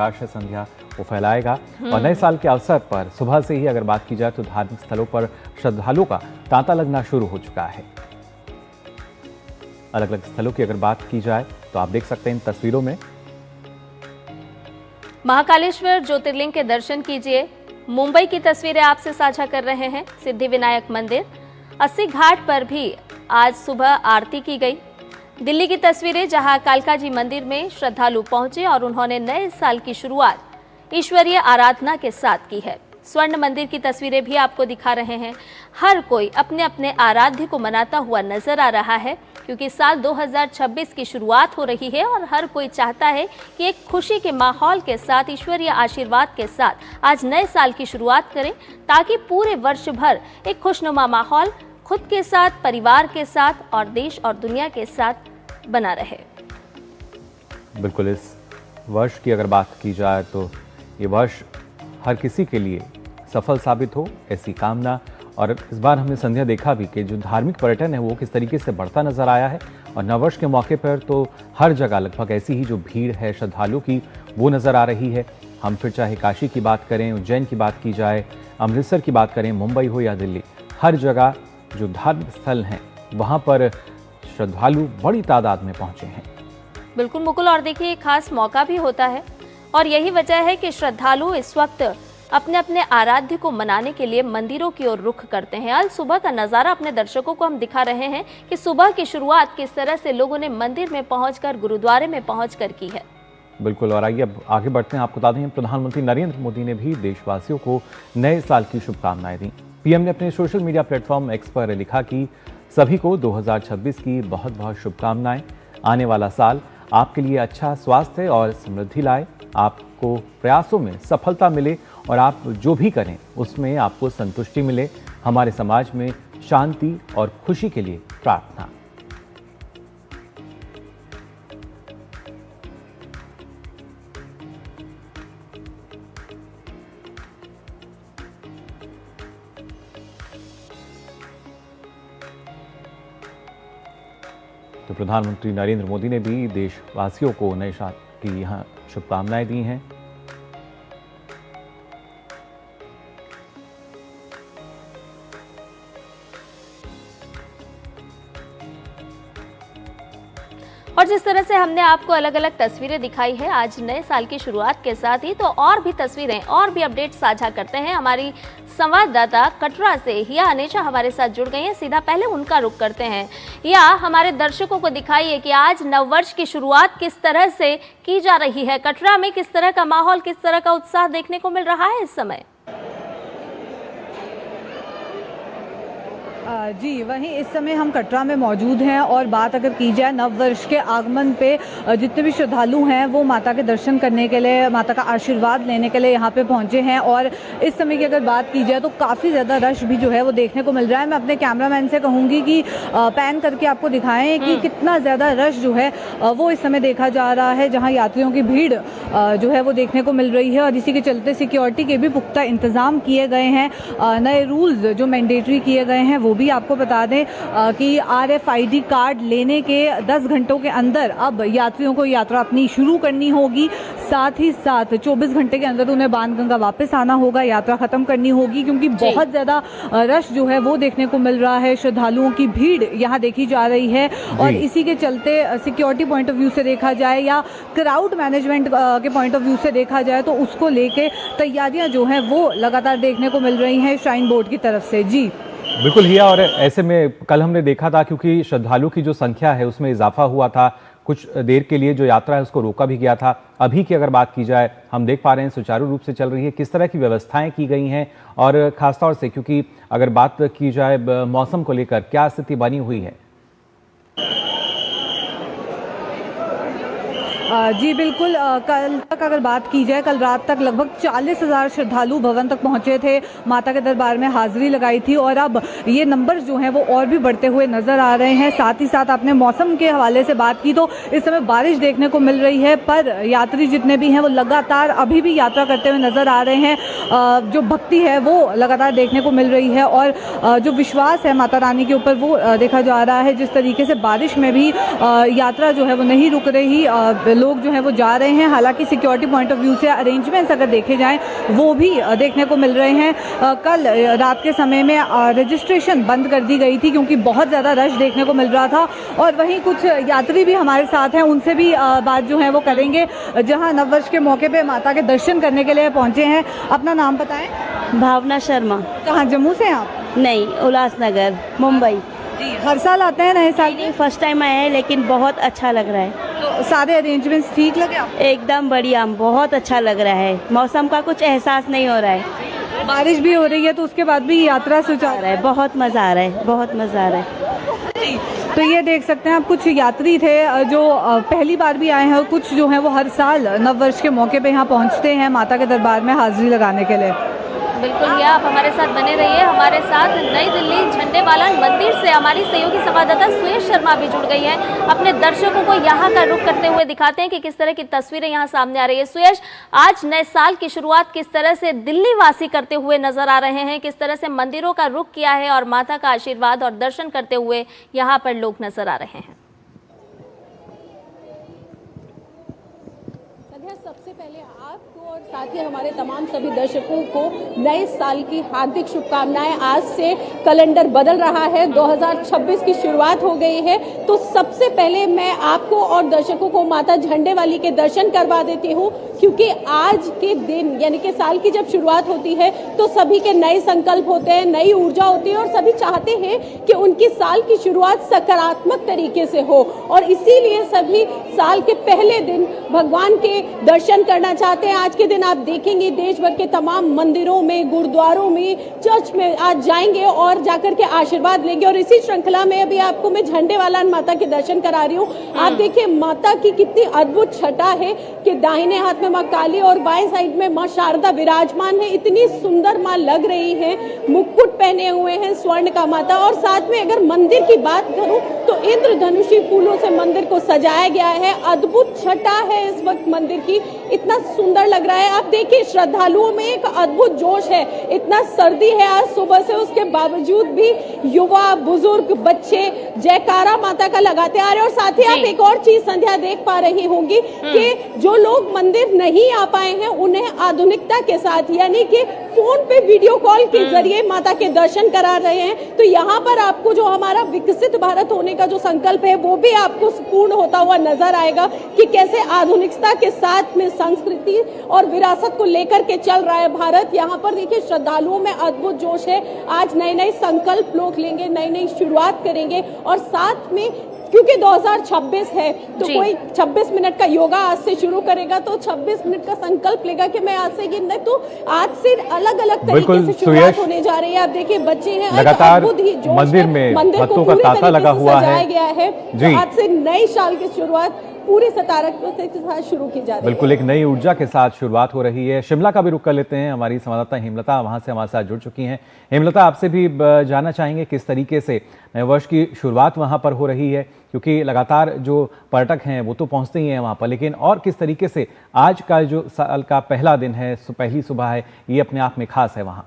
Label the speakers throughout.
Speaker 1: प्रकाश है संध्या वो फैलाएगा। और नए साल के अवसर पर सुबह से ही अगर बात की जाए तो धार्मिक स्थलों पर श्रद्धालुओं का तांता लगना शुरू हो चुका है। अलग अलग स्थलों की अगर बात की जाए तो आप देख सकते हैं इन तस्वीरों में।
Speaker 2: महाकालेश्वर ज्योतिर्लिंग के दर्शन कीजिए। मुंबई की तस्वीरें आपसे साझा कर रहे हैं। सिद्धिविनायक मंदिर, अस्सी घाट पर भी आज सुबह आरती की गई। दिल्ली की तस्वीरें जहां कालका जी मंदिर में श्रद्धालु पहुंचे और उन्होंने नए साल की शुरुआत ईश्वरीय आराधना के साथ की है। स्वर्ण मंदिर की तस्वीरें भी आपको दिखा रहे हैं। हर कोई अपने अपने आराध्य को मनाता हुआ नजर आ रहा है, क्योंकि साल 2026 की शुरुआत हो रही है और हर कोई चाहता है कि एक खुशी के माहौल के साथ, ईश्वरीय आशीर्वाद के साथ आज नए साल की शुरुआत करें, ताकि पूरे वर्ष भर एक खुशनुमा माहौल खुद के साथ, परिवार के साथ और देश और दुनिया के साथ बना रहे।
Speaker 1: बिल्कुल, इस वर्ष की अगर बात की जाए तो ये वर्ष हर किसी के लिए सफल साबित हो, ऐसी कामना। और इस बार हमने संध्या देखा भी कि जो धार्मिक पर्यटन है वो किस तरीके से बढ़ता नजर आया है। और नववर्ष के मौके पर तो हर जगह लगभग ऐसी ही जो भीड़ है श्रद्धालुओं की वो नजर आ रही है। हम फिर चाहे काशी की बात करें, उज्जैन की बात की जाए, अमृतसर की बात करें, मुंबई हो या दिल्ली, हर जगह जो धार्मिक स्थल हैं वहाँ पर श्रद्धालु बड़ी तादाद में पहुंचे हैं।
Speaker 2: बिल्कुल मुकुल, और देखिए खास मौका भी होता है और यही वजह है कि श्रद्धालु इस वक्त अपने अपने आराध्य को मनाने के लिए मंदिरों की ओर रुख करते हैं। आज सुबह का नज़ारा अपने दर्शकों को हम दिखा रहे हैं कि सुबह की शुरुआत किस तरह से लोगों ने मंदिर में पहुंचकर, गुरुद्वारे में पहुंचकर की है।
Speaker 1: बिल्कुल, और आइए अब आगे बढ़ते हैं। आपको बता दें प्रधानमंत्री नरेंद्र मोदी ने भी देशवासियों को नए साल की शुभकामनाएं दी। पीएम ने अपने सोशल मीडिया प्लेटफॉर्म एक्स पर लिखा कि सभी को 2026 की बहुत बहुत शुभकामनाएं। आने वाला साल आपके लिए अच्छा स्वास्थ्य और समृद्धि लाए, आपको प्रयासों में सफलता मिले और आप जो भी करें उसमें आपको संतुष्टि मिले। हमारे समाज में शांति और खुशी के लिए प्रार्थना। तो प्रधानमंत्री नरेंद्र मोदी ने भी देशवासियों को नए साल की यहाँ शुभकामनाएं दी हैं।
Speaker 2: और जिस तरह से हमने आपको अलग अलग तस्वीरें दिखाई है आज नए साल की शुरुआत के साथ ही, तो और भी तस्वीरें और भी अपडेट साझा करते हैं। हमारी संवाददाता कटरा से हिया अनेचा हमारे साथ जुड़ गई हैं। सीधा पहले उनका रुख करते हैं। या हमारे दर्शकों को दिखाइए कि आज नववर्ष की शुरुआत किस तरह से की जा रही है। कटरा में किस तरह का माहौल, किस तरह का उत्साह देखने को मिल रहा है इस समय?
Speaker 3: जी, वहीं इस समय हम कटरा में मौजूद हैं और बात अगर की जाए नव वर्ष के आगमन पे जितने भी श्रद्धालु हैं वो माता के दर्शन करने के लिए, माता का आशीर्वाद लेने के लिए यहाँ पे पहुँचे हैं। और इस समय की अगर बात की जाए तो काफ़ी ज़्यादा रश भी जो है वो देखने को मिल रहा है। मैं अपने कैमरामैन से कहूँगी कि पैन करके आपको दिखाएं कि कितना ज़्यादा रश जो है वो इस समय देखा जा रहा है, जहाँ यात्रियों की भीड़ जो है वो देखने को मिल रही है। और इसी के चलते सिक्योरिटी के भी पुख्ता इंतज़ाम किए गए हैं। नए रूल्स जो मैंडेटरी किए गए हैं वो भी आपको बता दें कि RFID कार्ड लेने के 10 घंटों के अंदर अब यात्रियों को यात्रा अपनी शुरू करनी होगी। साथ ही साथ 24 घंटे के अंदर उन्हें बाणगंगा वापस आना होगा, यात्रा खत्म करनी होगी, क्योंकि बहुत ज़्यादा रश जो है वो देखने को मिल रहा है। श्रद्धालुओं की भीड़ यहाँ देखी जा रही है और इसी के चलते सिक्योरिटी पॉइंट ऑफ व्यू से देखा जाए या क्राउड मैनेजमेंट के पॉइंट ऑफ व्यू से देखा जाए तो उसको लेके तैयारियाँ जो हैं वो लगातार देखने को मिल रही हैं श्राइन बोर्ड की तरफ से। जी
Speaker 1: बिल्कुल हिया, और ऐसे में कल हमने देखा था क्योंकि श्रद्धालुओं की जो संख्या है उसमें इजाफा हुआ था, कुछ देर के लिए जो यात्रा है उसको रोका भी गया था। अभी की अगर बात की जाए हम देख पा रहे हैं सुचारू रूप से चल रही है। किस तरह की व्यवस्थाएं की गई हैं और खासतौर से क्योंकि अगर बात की जाए मौसम को लेकर क्या स्थिति बनी हुई है?
Speaker 3: जी बिल्कुल, कल तक अगर बात की जाए, कल रात तक लगभग 40,000 श्रद्धालु भवन तक पहुंचे थे, माता के दरबार में हाजिरी लगाई थी और अब ये नंबर जो हैं वो और भी बढ़ते हुए नज़र आ रहे हैं। साथ ही साथ आपने मौसम के हवाले से बात की तो इस समय बारिश देखने को मिल रही है, पर यात्री जितने भी हैं वो लगातार अभी भी यात्रा करते हुए नज़र आ रहे हैं। जो भक्ति है वो लगातार देखने को मिल रही है और जो विश्वास है माता रानी के ऊपर वो देखा जा रहा है। जिस तरीके से बारिश में भी यात्रा जो है वो नहीं रुक रही, लोग जो है वो जा रहे हैं। हालांकि सिक्योरिटी पॉइंट ऑफ व्यू से अरेंजमेंट्स अगर देखे जाएं वो भी देखने को मिल रहे हैं। कल रात के समय में रजिस्ट्रेशन बंद कर दी गई थी क्योंकि बहुत ज़्यादा रश देखने को मिल रहा था। और वहीं कुछ यात्री भी हमारे साथ हैं, उनसे भी बात जो है वो करेंगे, जहां नववर्ष के मौके पे माता के दर्शन करने के लिए पहुंचे हैं। अपना नाम बताएं।
Speaker 4: भावना शर्मा।
Speaker 3: कहाँ, जम्मू से हैं आप?
Speaker 4: नहीं, उल्लासनगर, मुंबई।
Speaker 3: जी, हर साल आते हैं नए साल?
Speaker 4: नहीं, फर्स्ट टाइम आए हैं, लेकिन बहुत अच्छा लग रहा है।
Speaker 3: तो सारे अरेंजमेंट्स ठीक लगे आपको?
Speaker 4: एकदम बढ़िया, बहुत अच्छा लग रहा है। मौसम का कुछ एहसास नहीं हो रहा है।
Speaker 3: बारिश भी हो रही है तो उसके बाद भी यात्रा सुचारू
Speaker 4: है। बहुत मज़ा आ रहा है, बहुत मज़ा आ रहा है।
Speaker 3: तो ये देख सकते हैं आप, कुछ यात्री थे जो पहली बार भी आए हैं, कुछ जो है वो हर साल नववर्ष के मौके पे यहाँ पहुँचते हैं माता के दरबार में हाजिरी लगाने के लिए।
Speaker 2: बिल्कुल भैया, आप हमारे साथ बने रहिए। हमारे साथ नई दिल्ली झंडेवाला मंदिर से हमारी सहयोगी संवाददाता सुयश शर्मा भी जुड़ गई हैं। अपने दर्शकों को यहाँ का रुख करते हुए दिखाते हैं कि किस तरह की तस्वीरें यहाँ सामने आ रही है। सुयश, आज नए साल की शुरुआत किस तरह से दिल्ली वासी करते हुए नजर आ रहे हैं, किस तरह से मंदिरों का रुख किया है और माता का आशीर्वाद और दर्शन करते हुए यहाँ पर लोग नजर आ रहे हैं?
Speaker 5: सबसे पहले आपको और साथ ही हमारे तमाम सभी दर्शकों को नए साल की हार्दिक शुभकामनाएं। आज से कैलेंडर बदल रहा है, 2026 की शुरुआत हो गई है। तो सबसे पहले मैं आपको और दर्शकों को माता झंडेवाली के दर्शन करवा देती हूँ, क्योंकि आज के दिन यानी कि साल की जब शुरुआत होती है तो सभी के नए संकल्प होते हैं, नई ऊर्जा होती है और सभी चाहते हैं कि उनकी साल की शुरुआत सकारात्मक तरीके से हो। और इसीलिए सभी साल के पहले दिन भगवान के दर्शन करना चाहते हैं। आज के दिन आप देखेंगे देश भर के तमाम मंदिरों में, गुरुद्वारों में, चर्च में आज जाएंगे और जाकर के आशीर्वाद लेंगे। और इसी श्रृंखला में अभी आपको मैं झंडेवाला माता के दर्शन करा रही हूँ। आप देखिए माता की कितनी अद्भुत छटा है कि दाहिने हाथ में माँ काली और बाएं साइड में माँ शारदा विराजमान है। इतनी सुंदर माँ लग रही है, मुकुट पहने हुए हैं स्वर्ण का माता। और साथ में अगर मंदिर की बात करूं तो इंद्रधनुषी फूलों से मंदिर को सजाया गया है। अद्भुत छटा है इस वक्त मंदिर की, इतना सुंदर लग रहा है। आप देखिए श्रद्धालुओं में एक अद्भुत जोश है। इतना सर्दी है आज सुबह से, उसके बावजूद भी युवा, बुजुर्ग, बच्चे जयकारा माता का लगाते आ रहे हैं। और साथ ही आप एक और चीज संध्या देख पा रही होंगी कि जो लोग मंदिर नहीं आ पाए हैं उन्हें आधुनिकता के साथ यानी कि फोन पे वीडियो कॉल के जरिए माता के दर्शन करा रहे हैं। तो यहाँ पर आपको जो हमारा विकसित भारत होने का जो संकल्प है वो भी आपको पूर्ण होता हुआ नजर आएगा कि कैसे आधुनिकता के साथ में संस्कृति और विरासत को लेकर के चल रहा है भारत। यहाँ पर देखिए श्रद्धालुओं में अद्भुत जोश है। आज नए नए संकल्प लोग लेंगे, नई नई शुरुआत करेंगे। और साथ में क्योंकि 2026 है तो कोई 26 मिनट का योगा आज से शुरू करेगा, तो 26 मिनट का संकल्प लेगा कि मैं आज से गिनना, तो आज से अलग अलग तरीके से शुरुआत होने जा रही है। आप देखिए बच्चे हैं,
Speaker 1: लगातार मंदिर में भक्तों का तांता लगा हुआ है।
Speaker 5: गया है तो आज से नए साल की शुरुआत पूरी सतारकता के साथ शुरू की जा रही है।
Speaker 1: बिल्कुल एक नई ऊर्जा के साथ शुरुआत हो रही है। शिमला का भी रुख कर लेते हैं, हमारी संवाददाता हेमलता वहां से हमारे साथ जुड़ चुकी हैं। हेमलता, आपसे भी जानना चाहेंगे किस तरीके से नए वर्ष की शुरुआत वहां पर हो रही है, क्योंकि लगातार जो पर्यटक हैं वो तो पहुंचते ही हैं वहां पर, लेकिन और किस तरीके से आज का जो साल का पहला दिन है, पहली सुबह है, ये अपने आप में खास है वहां?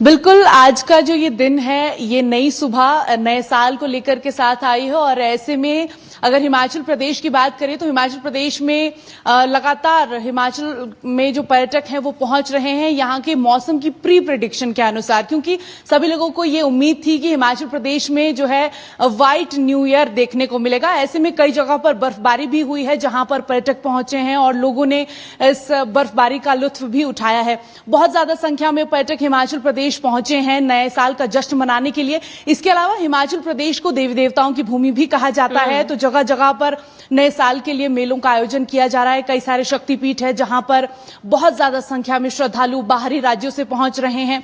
Speaker 6: बिल्कुल, आज का जो ये दिन है ये नई सुबह नए साल को लेकर के साथ आई है। और ऐसे में अगर हिमाचल प्रदेश की बात करें तो हिमाचल प्रदेश में लगातार हिमाचल में जो पर्यटक हैं वो पहुंच रहे हैं यहाँ के मौसम की प्री प्रेडिक्शन के अनुसार, क्योंकि सभी लोगों को ये उम्मीद थी कि हिमाचल प्रदेश में जो है व्हाइट न्यू ईयर देखने को मिलेगा। ऐसे में कई जगह पर बर्फबारी भी हुई है जहां पर पर्यटक पहुंचे हैं और लोगों ने इस बर्फबारी का लुत्फ भी उठाया है। बहुत ज्यादा संख्या में पर्यटक हिमाचल प्रदेश पहुंचे हैं नए साल का जश्न मनाने के लिए। इसके अलावा हिमाचल प्रदेश को देवी देवताओं की भूमि भी कहा जाता है, तो जगह जगह पर नए साल के लिए मेलों का आयोजन किया जा रहा है। कई सारे शक्तिपीठ है जहां पर बहुत ज्यादा संख्या में श्रद्धालु बाहरी राज्यों से पहुंच रहे हैं।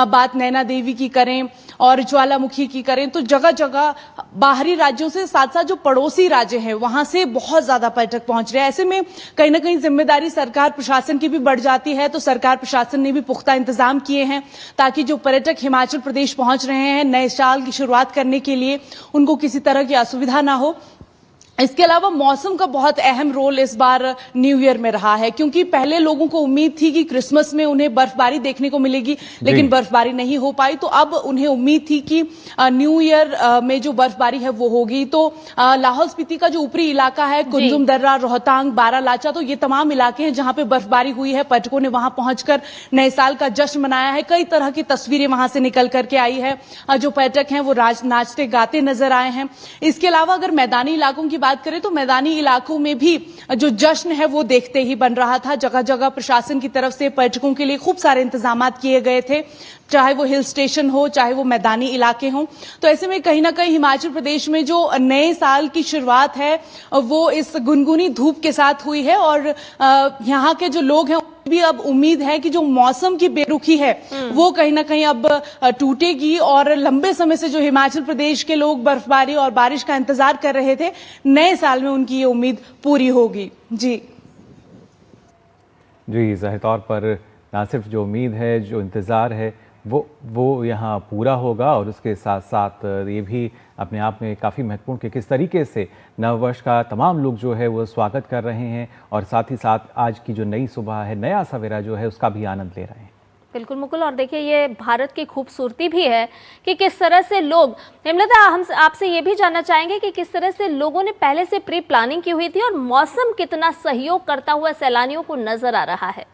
Speaker 6: बात नैना देवी की करें और ज्वालामुखी की करें तो जगह जगह बाहरी राज्यों से साथ साथ जो पड़ोसी राज्य हैं वहां से बहुत ज्यादा पर्यटक पहुंच रहे हैं। ऐसे में कहीं ना कहीं जिम्मेदारी सरकार प्रशासन की भी बढ़ जाती है, तो सरकार प्रशासन ने भी पुख्ता इंतजाम किए हैं ताकि जो पर्यटक हिमाचल प्रदेश पहुंच रहे हैं नए साल की शुरुआत करने के लिए उनको किसी तरह की असुविधा ना हो। इसके अलावा मौसम का बहुत अहम रोल इस बार न्यू ईयर में रहा है, क्योंकि पहले लोगों को उम्मीद थी कि क्रिसमस में उन्हें बर्फबारी देखने को मिलेगी, लेकिन बर्फबारी नहीं हो पाई। तो अब उन्हें उम्मीद थी कि न्यू ईयर में जो बर्फबारी है वो होगी। तो लाहौल स्पीति का जो ऊपरी इलाका है, कुंजुम दर्रा, रोहतांग, बारालाचा, तो ये तमाम इलाके हैं जहां पे बर्फबारी हुई है। पर्यटकों ने वहां पहुंचकर नए साल का जश्न मनाया है। कई तरह की तस्वीरें वहां से निकल करके आई है। जो पर्यटक हैं वो नाचते गाते नजर आए हैं। इसके अलावा अगर मैदानी इलाकों की बात करें तो मैदानी इलाकों में भी जो जश्न है वो देखते ही बन रहा था। जगह जगह प्रशासन की तरफ से पर्यटकों के लिए खूब सारे इंतजाम किए गए थे, चाहे वो हिल स्टेशन हो, चाहे वो मैदानी इलाके हों। तो ऐसे में कहीं ना कहीं हिमाचल प्रदेश में जो नए साल की शुरुआत है वो इस गुनगुनी धूप के साथ हुई है। और यहाँ के जो लोग हैं भी अब उम्मीद है कि जो मौसम की बेरुखी है वो कहीं ना कहीं अब टूटेगी, और लंबे समय से जो हिमाचल प्रदेश के लोग बर्फबारी और बारिश का इंतजार कर रहे थे, नए साल में उनकी ये उम्मीद पूरी होगी। जी
Speaker 1: जाहिर तौर पर ना सिर्फ जो उम्मीद है, जो इंतज़ार है वो यहाँ पूरा होगा, और उसके साथ साथ ये भी अपने आप में काफ़ी महत्वपूर्ण कि किस तरीके से नववर्ष का तमाम लोग जो है वो स्वागत कर रहे हैं, और साथ ही साथ आज की जो नई सुबह है, नया सवेरा जो है, उसका भी आनंद ले रहे हैं।
Speaker 2: बिल्कुल मुकुल, और देखिए ये भारत की खूबसूरती भी है कि किस तरह से लोग, हेमलता हम आपसे ये भी जानना चाहेंगे कि किस तरह से लोगों ने पहले से प्री प्लानिंग की हुई थी और मौसम कितना सहयोग करता हुआ सैलानियों को नजर आ रहा है।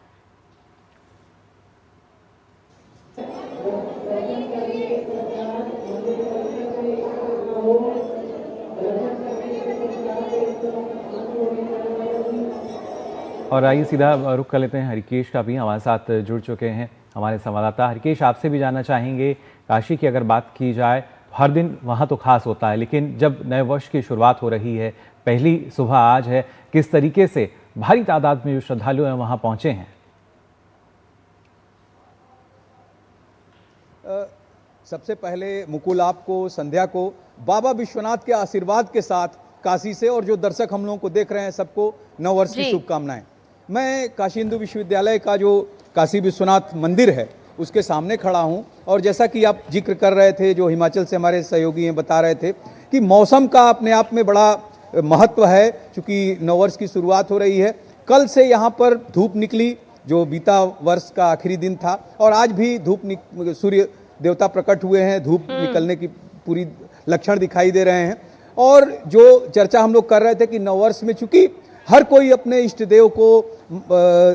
Speaker 1: और आइए सीधा रुख कर लेते हैं हरिकेश का भी हमारे साथ जुड़ चुके हैं हमारे संवाददाता। हरिकेश, आपसे भी जानना चाहेंगे, काशी की अगर बात की जाए, हर दिन वहाँ तो खास होता है, लेकिन जब नए वर्ष की शुरुआत हो रही है, पहली सुबह आज है, किस तरीके से भारी तादाद में जो श्रद्धालु हैं वहाँ पहुँचे हैं?
Speaker 7: सबसे पहले मुकुल, आपको, संध्या को बाबा विश्वनाथ के आशीर्वाद के साथ काशी से, और जो दर्शक हम लोगों को देख रहे हैं सबको नववर्ष की शुभकामनाएं। मैं काशी हिंदू विश्वविद्यालय का जो काशी विश्वनाथ मंदिर है उसके सामने खड़ा हूं, और जैसा कि आप जिक्र कर रहे थे, जो हिमाचल से हमारे सहयोगी हैं बता रहे थे कि मौसम का अपने आप में बड़ा महत्व है, क्योंकि नववर्ष की शुरुआत हो रही है। कल से यहाँ पर धूप निकली, जो बीता वर्ष का आखिरी दिन था, और आज भी धूप सूर्य देवता प्रकट हुए हैं, धूप निकलने की पूरी लक्षण दिखाई दे रहे हैं। और जो चर्चा हम लोग कर रहे थे कि नववर्ष में चूंकि हर कोई अपने इष्ट देव को,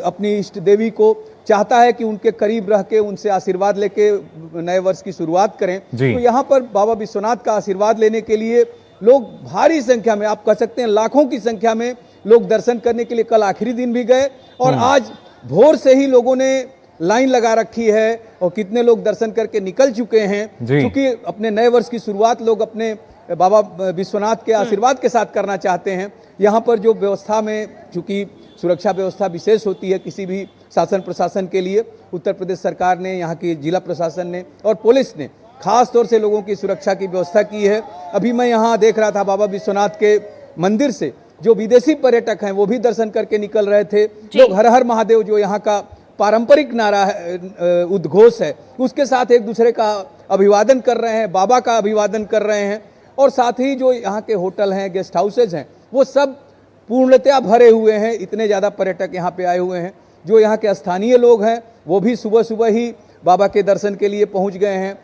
Speaker 7: अपनी इष्ट देवी को चाहता है कि उनके करीब रह के उनसे आशीर्वाद लेके नए वर्ष की शुरुआत करें, तो यहाँ पर बाबा विश्वनाथ का आशीर्वाद लेने के लिए लोग भारी संख्या में, आप कह सकते हैं लाखों की संख्या में लोग दर्शन करने के लिए कल आखिरी दिन भी गए, और आज भोर से ही लोगों ने लाइन लगा रखी है, और कितने लोग दर्शन करके निकल चुके हैं। क्योंकि अपने नए वर्ष की शुरुआत लोग अपने बाबा विश्वनाथ के आशीर्वाद के साथ करना चाहते हैं। यहाँ पर जो व्यवस्था में, चूंकि सुरक्षा व्यवस्था विशेष होती है किसी भी शासन प्रशासन के लिए, उत्तर प्रदेश सरकार ने, यहाँ की जिला प्रशासन ने और पुलिस ने खास तौर से लोगों की सुरक्षा की व्यवस्था की है। अभी मैं यहाँ देख रहा था बाबा विश्वनाथ के मंदिर से जो विदेशी पर्यटक हैं वो भी दर्शन करके निकल रहे थे। लोग हर हर महादेव, जो यहाँ का पारंपरिक नारा है, उद्घोष है, उसके साथ एक दूसरे का अभिवादन कर रहे हैं, बाबा का अभिवादन कर रहे हैं। और साथ ही जो यहाँ के होटल हैं, गेस्ट हाउसेज हैं, वो सब पूर्णतया भरे हुए हैं। इतने ज़्यादा पर्यटक यहाँ पे आए हुए हैं। जो यहाँ के स्थानीय लोग हैं वो भी सुबह सुबह ही बाबा के दर्शन के लिए पहुँच गए हैं,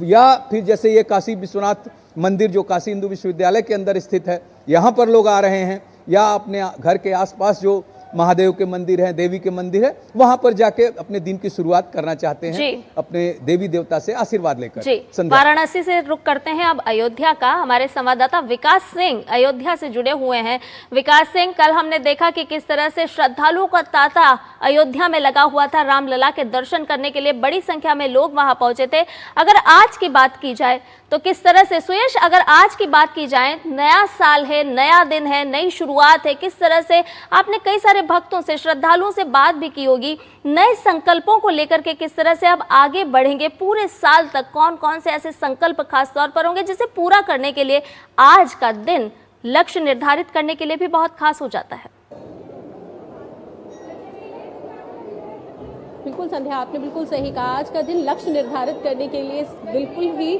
Speaker 7: या फिर जैसे ये काशी विश्वनाथ मंदिर जो काशी हिंदू विश्वविद्यालय के अंदर स्थित है, यहाँ पर लोग आ रहे हैं, या अपने घर के आसपास जो महादेव के मंदिर हैं, देवी के मंदिर है, वहां पर जाके अपने दिन की शुरुआत करना चाहते हैं, अपने देवी देवता से आशीर्वाद लेकर।
Speaker 2: वाराणसी से रुक करते हैं अब अयोध्या का। हमारे संवाददाता विकास सिंह अयोध्या से जुड़े हुए हैं। विकास सिंह, कल हमने देखा कि किस तरह से श्रद्धालुओं का तांता अयोध्या में लगा हुआ था। रामलला के दर्शन करने के लिए बड़ी संख्या में लोग वहां पहुंचे थे। अगर आज की बात की जाए तो किस तरह से, सुयश, अगर आज की बात की जाए, नया साल है, नया दिन है, नई शुरुआत है, किस तरह से आपने कई सारे भक्तों से, श्रद्धालुओं से बात भी की होगी, नए संकल्पों को लेकर के किस तरह से अब आगे बढ़ेंगे पूरे साल तक? कौन कौन से ऐसे संकल्प खास तौर पर होंगे जिसे पूरा करने के लिए आज का दिन लक्ष्य निर्धारित करने के लिए भी बहुत खास हो जाता है?
Speaker 5: बिल्कुल संध्या, आपने बिल्कुल सही कहा। आज का दिन लक्ष्य निर्धारित करने के लिए बिल्कुल ही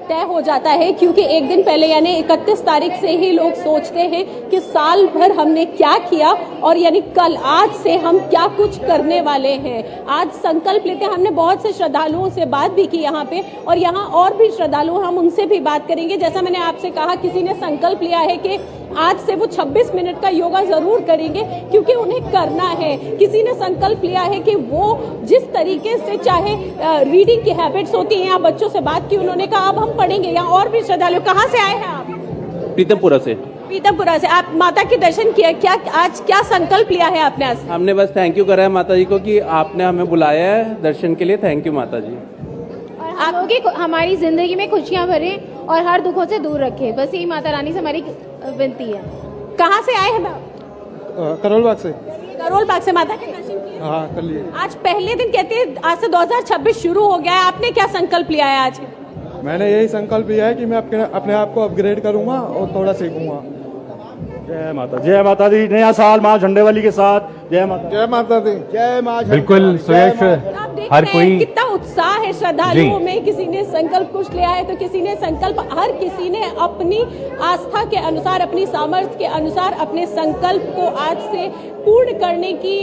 Speaker 5: तय हो जाता है, क्योंकि एक दिन पहले यानी 31 तारीख से ही लोग सोचते हैं कि साल भर हमने क्या किया और यानी कल आज से हम क्या कुछ करने वाले हैं। आज संकल्प लेते हैं। हमने बहुत से श्रद्धालुओं से बात भी की यहाँ पे, और यहाँ और भी श्रद्धालु, हम उनसे भी बात करेंगे। जैसा मैंने आपसे कहा, किसी ने संकल्प लिया है कि आज से वो 26 मिनट का योगा जरूर करेंगे, क्योंकि उन्हें करना है। किसी ने संकल्प लिया है कि वो जिस तरीके से, चाहे रीडिंग की हैबिट्स होती हैं, या बच्चों से बात की, उन्होंने कहा अब हम पढ़ेंगे। यहाँ और भी श्रद्धालु, कहाँ से आए हैं आप?
Speaker 8: पीतमपुरा से।
Speaker 5: पीतमपुरा से। आप माता के दर्शन किए, क्या आज क्या संकल्प लिया है आपने? आज
Speaker 8: हमने बस थैंक यू करा है माता जी को कि आपने हमें बुलाया है दर्शन के लिए। थैंक यू माता जी।
Speaker 9: आपकी हमारी जिंदगी में खुशियां भरे और हर दुखों से दूर रखे, बस यही माता रानी से हमारी विनती है।
Speaker 5: कहाँ से आए हैं?
Speaker 10: करोल बाग से।
Speaker 5: करोल बाग से माता के दर्शन किए?
Speaker 10: हाँ, कर लिए।
Speaker 5: आज पहले दिन, कहते हैं आज से 2026 शुरू हो गया है। आपने क्या संकल्प लिया है आज?
Speaker 10: मैंने यही संकल्प लिया है कि मैं अपने आप को अपग्रेड करूंगा और थोड़ा सीखूंगा।
Speaker 11: जय माता, जय माता दी। नया साल माँ झंडे वाली के साथ। जय माता,
Speaker 10: जय माता दी, जय माँ।
Speaker 1: बिल्कुल सुरेश, हर कोई
Speaker 5: कितना उत्साह है श्रद्धालुओं में। किसी ने संकल्प कुछ लिया है तो किसी ने संकल्प, हर किसी ने अपनी आस्था के अनुसार, अपनी सामर्थ्य के अनुसार अपने संकल्प को आज से पूर्ण करने की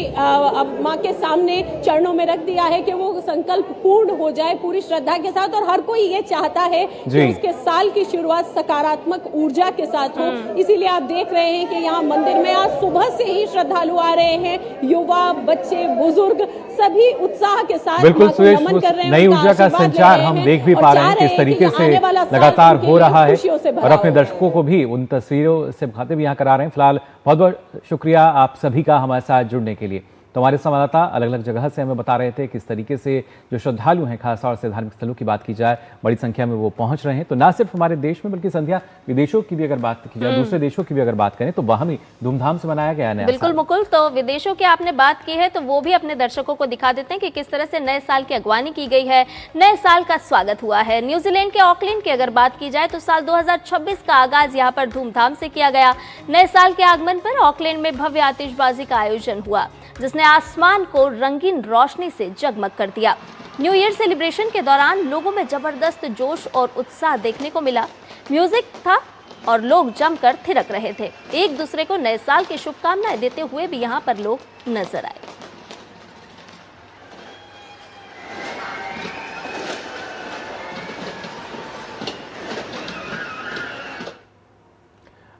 Speaker 5: माँ के सामने चरणों में रख दिया है कि वो संकल्प पूर्ण हो जाए पूरी श्रद्धा के साथ। और हर कोई ये चाहता है कि उसके साल की शुरुआत सकारात्मक ऊर्जा के साथ हो। इसीलिए आप देख रहे हैं कि यहाँ मंदिर में आज सुबह से ही श्रद्धालु आ रहे हैं। युवा, बच्चे, बुजुर्ग सभी उत्साह के साथ
Speaker 1: बिल्कुल सुरेश, नई ऊर्जा का संचार हम देख भी पा रहे हैं किस तरीके से लगातार हो रहा है, और अपने दर्शकों को भी उन तस्वीरों से मुखातिब यहाँ करा रहे हैं। फिलहाल बहुत बहुत शुक्रिया आप सभी का हमारे साथ जुड़ने के लिए। तो हमारे संवाददाता अलग अलग जगह से हमें बता रहे थे किस तरीके से जो श्रद्धालु हैं, खासतौर से धार्मिक स्थलों की बात की जाए, बड़ी संख्या में वो पहुंच रहे हैं। तो ना सिर्फ हमारे देश में बल्कि संध्या विदेशों की भी अगर बात की जाए, दूसरे देशों की भी अगर बात करें, तो वहां भी धूमधाम से मनाया गया है।
Speaker 2: बिल्कुल मुकुल, तो विदेशों की आपने बात की है तो वो भी अपने दर्शकों को दिखा देते हैं कि किस तरह से नए साल की अगवानी की गई है, नए साल का स्वागत हुआ है। न्यूजीलैंड के ऑकलैंड की अगर बात की जाए तो साल 2026 का आगाज यहाँ पर धूमधाम से किया गया। नए साल के आगमन पर ऑकलैंड में भव्य आतिशबाजी का आयोजन हुआ, जिसने आसमान को रंगीन रोशनी से जगमग कर दिया। न्यू ईयर सेलिब्रेशन के दौरान लोगों में जबरदस्त जोश और उत्साह देखने को मिला। म्यूजिक था और लोग जमकर थिरक रहे थे। एक दूसरे को नए साल की शुभकामनाएं देते हुए भी यहाँ पर लोग नजर आए।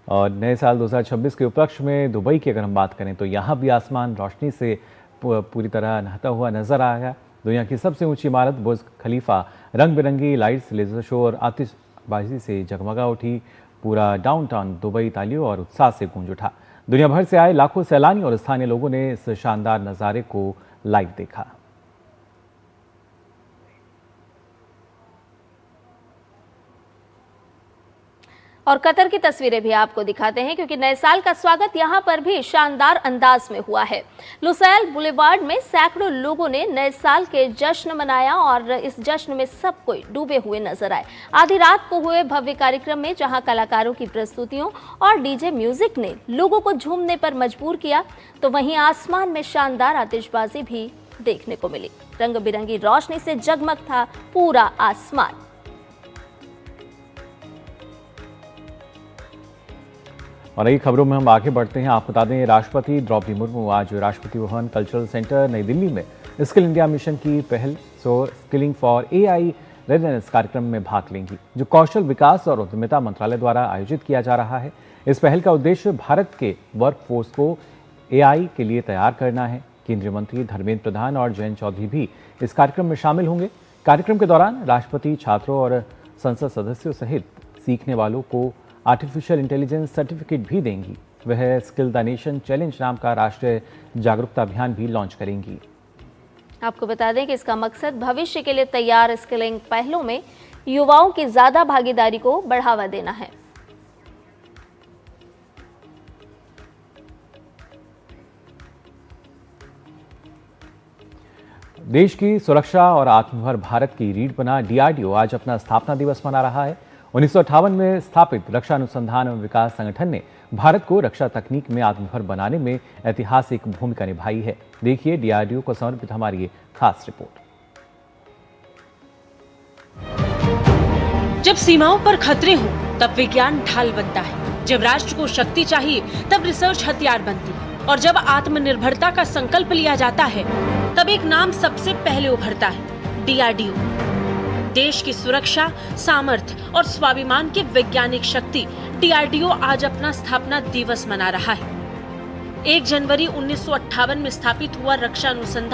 Speaker 1: और नए साल 2026 के उपलक्ष्य में दुबई की अगर हम बात करें तो यहाँ भी आसमान रोशनी से पूरी तरह नहाता हुआ नजर आया। दुनिया की सबसे ऊंची इमारत बुर्ज खलीफा रंग बिरंगी लाइट्स, लेजर शो और आतिशबाजी से जगमगा उठी। पूरा डाउनटाउन दुबई तालियों और उत्साह से गूंज उठा। दुनिया भर से आए लाखों सैलानी और स्थानीय लोगों ने इस शानदार नज़ारे को लाइव देखा।
Speaker 2: और कतर की तस्वीरें भी आपको दिखाते हैं, क्योंकि नए साल का स्वागत यहां पर भी शानदार अंदाज में हुआ है। लुसाइल बुलेवार्ड में सैकड़ों लोगों ने नए साल के जश्न मनाया और इस जश्न में सब कोई डूबे हुए नजर आए। आधी रात को हुए भव्य कार्यक्रम में जहां कलाकारों की प्रस्तुतियों और डीजे म्यूजिक ने लोगों को झूमने पर मजबूर किया, तो वहीं आसमान में शानदार आतिशबाजी भी देखने को मिली। रंग बिरंगी रोशनी से जगमग था पूरा आसमान।
Speaker 1: और नई खबरों में हम आगे बढ़ते हैं। आप बता दें, राष्ट्रपति द्रौपदी मुर्मू आज राष्ट्रपति भवन कल्चरल सेंटर नई दिल्ली में स्किल इंडिया मिशन की पहल स्किलिंग फॉर AI रेडिनेस कार्यक्रम में भाग लेंगी, जो कौशल विकास और उद्यमिता मंत्रालय द्वारा आयोजित किया जा रहा है। इस पहल का उद्देश्य भारत के वर्कफोर्स को AI के लिए तैयार करना है। केंद्रीय मंत्री धर्मेंद्र प्रधान और जयंत चौधरी भी इस कार्यक्रम में शामिल होंगे। कार्यक्रम के दौरान राष्ट्रपति छात्रों और संसद सदस्यों सहित सीखने वालों को आर्टिफिशियल इंटेलिजेंस सर्टिफिकेट भी देंगी। वह स्किल द नेशन चैलेंज नाम का राष्ट्रीय जागरूकता अभियान भी लॉन्च करेंगी।
Speaker 2: आपको बता दें कि इसका मकसद भविष्य के लिए तैयार स्किलिंग पहलों में युवाओं की ज्यादा भागीदारी को बढ़ावा देना है।
Speaker 1: देश की सुरक्षा और आत्मनिर्भर भारत की रीढ़ बना DRDO आज अपना स्थापना दिवस मना रहा है। 1958 में स्थापित रक्षा अनुसंधान एवं विकास संगठन ने भारत को रक्षा तकनीक में आत्मनिर्भर बनाने में ऐतिहासिक भूमिका निभाई है। देखिए डीआरडीओ को समर्पित हमारी ये खास रिपोर्ट।
Speaker 12: जब सीमाओं पर खतरे हो तब विज्ञान ढाल बनता है। जब राष्ट्र को शक्ति चाहिए तब रिसर्च हथियार बनती है। और जब आत्मनिर्भरता का संकल्प लिया जाता है तब एक नाम सबसे पहले उभरता है, डीआरडीओ। देश की सुरक्षा, सामर्थ्य और स्वाभिमान की वैज्ञानिक शक्ति डीआरडीओ आज अपना स्थापना दिवस मना रहा है। 1 जनवरी 1958 में स्थापित हुआ रक्षा अनुसंधान